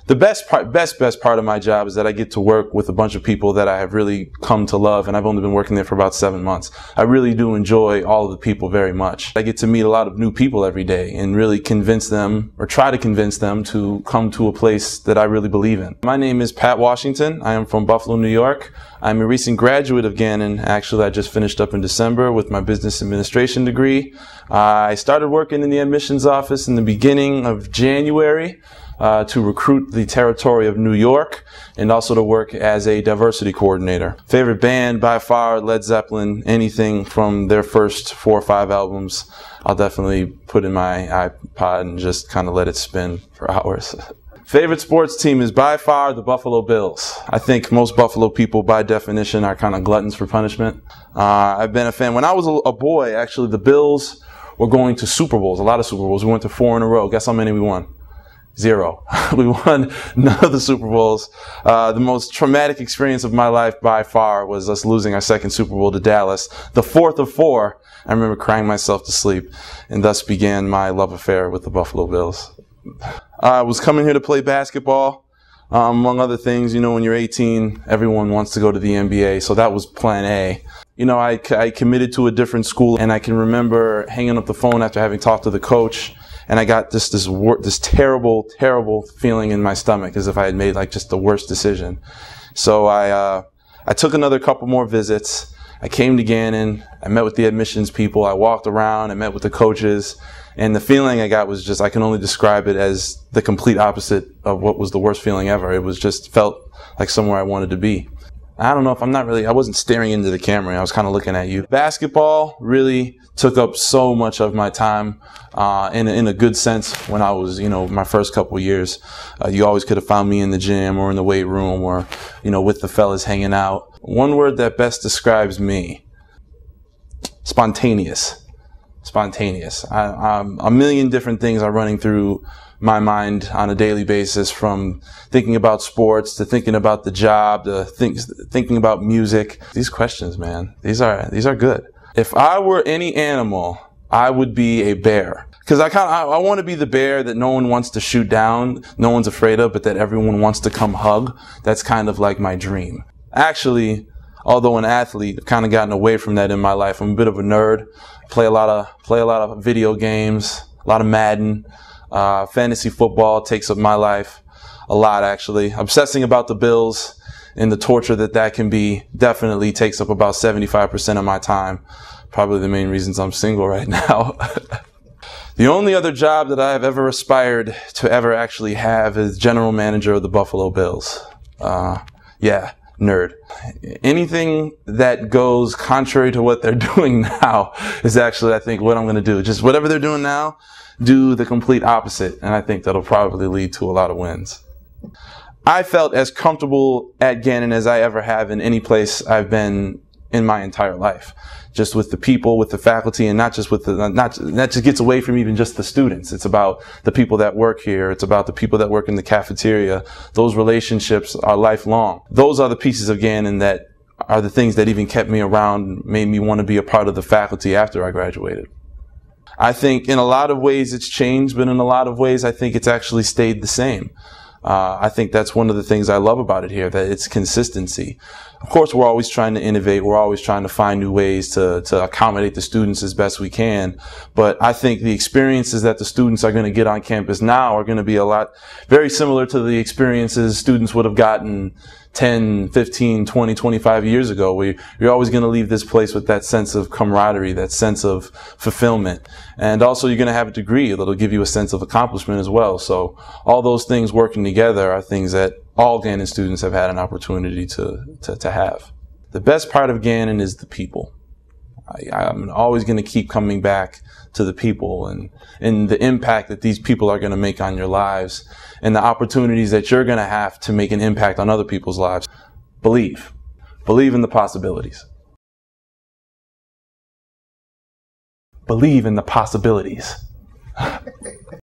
The best part of my job is that I get to work with a bunch of people that I have really come to love, and I've only been working there for about 7 months. I really do enjoy all of the people very much. I get to meet a lot of new people every day and really convince them, or try to convince them, to come to a place that I really believe in. My name is Pat Washington. I am from Buffalo, New York. I'm a recent graduate of Gannon. Actually, I just finished up in December with my business administration degree. I started working in the admissions office in the beginning of January. To recruit the territory of New York and also to work as a diversity coordinator. Favorite band by far, Led Zeppelin. Anything from their first 4 or 5 albums, I'll definitely put in my iPod and just kind of let it spin for hours. Favorite sports team is by far the Buffalo Bills. I think most Buffalo people by definition are kind of gluttons for punishment. I've been a fan. When I was a boy, actually, the Bills were going to Super Bowls, a lot of Super Bowls. We went to 4 in a row. Guess how many we won? 0. We won none of the Super Bowls. The most traumatic experience of my life by far was us losing our second Super Bowl to Dallas. The 4th of 4, I remember crying myself to sleep, and thus began my love affair with the Buffalo Bills. I was coming here to play basketball. Among other things, you know, when you're 18, everyone wants to go to the NBA, so that was plan A. You know, I committed to a different school, and I can remember hanging up the phone after having talked to the coach, and I got this terrible feeling in my stomach, as if I had made like just the worst decision. So I took another couple more visits. I came to Gannon. I met with the admissions people. I walked around. I met with the coaches. And the feeling I got was just, I can only describe it as the complete opposite of what was the worst feeling ever. It was just felt like somewhere I wanted to be. I don't know if I wasn't staring into the camera. I was kind of looking at you. Basketball really took up so much of my time, in a good sense when I was, you know, my first couple years. You always could have found me in the gym or in the weight room or, you know, with the fellas hanging out. One word that best describes me: spontaneous. Spontaneous. A million different things are running through my mind on a daily basis, from thinking about sports to thinking about the job to thinking about music. These questions, man, these are good. If I were any animal, I would be a bear. Because I want to be the bear that no one wants to shoot down, no one's afraid of, but that everyone wants to come hug. That's kind of like my dream. Actually, although an athlete, I've kind of gotten away from that in my life. I'm a bit of a nerd. Play a lot of video games, a lot of Madden. Fantasy football takes up my life a lot, actually. Obsessing about the Bills and the torture that can be definitely takes up about 75% of my time. Probably the main reasons I'm single right now. The only other job that I have ever aspired to ever actually have is general manager of the Buffalo Bills. Yeah, nerd. Anything that goes contrary to what they're doing now is actually, I think, what I'm going to do. Just whatever they're doing now, do the complete opposite, and I think that'll probably lead to a lot of wins. I felt as comfortable at Gannon as I ever have in any place I've been in my entire life. Just with the people, with the faculty, and not just that just gets away from even just the students. It's about the people that work here. It's about the people that work in the cafeteria. Those relationships are lifelong. Those are the pieces of Gannon that are the things that even kept me around, made me want to be a part of the faculty after I graduated. I think in a lot of ways it's changed, but in a lot of ways I think it's actually stayed the same. I think that's one of the things I love about it here, that it's consistency. Of course, we're always trying to innovate. We're always trying to find new ways to accommodate the students as best we can. But I think the experiences that the students are going to get on campus now are going to be very similar to the experiences students would have gotten 10, 15, 20, 25 years ago, where you're always going to leave this place with that sense of camaraderie, that sense of fulfillment. And also you're going to have a degree that'll give you a sense of accomplishment as well. So all those things working together are things that all Gannon students have had an opportunity to have. The best part of Gannon is the people. I'm always going to keep coming back to the people and the impact that these people are going to make on your lives and the opportunities that you're going to have to make an impact on other people's lives. Believe. Believe in the possibilities. Believe in the possibilities.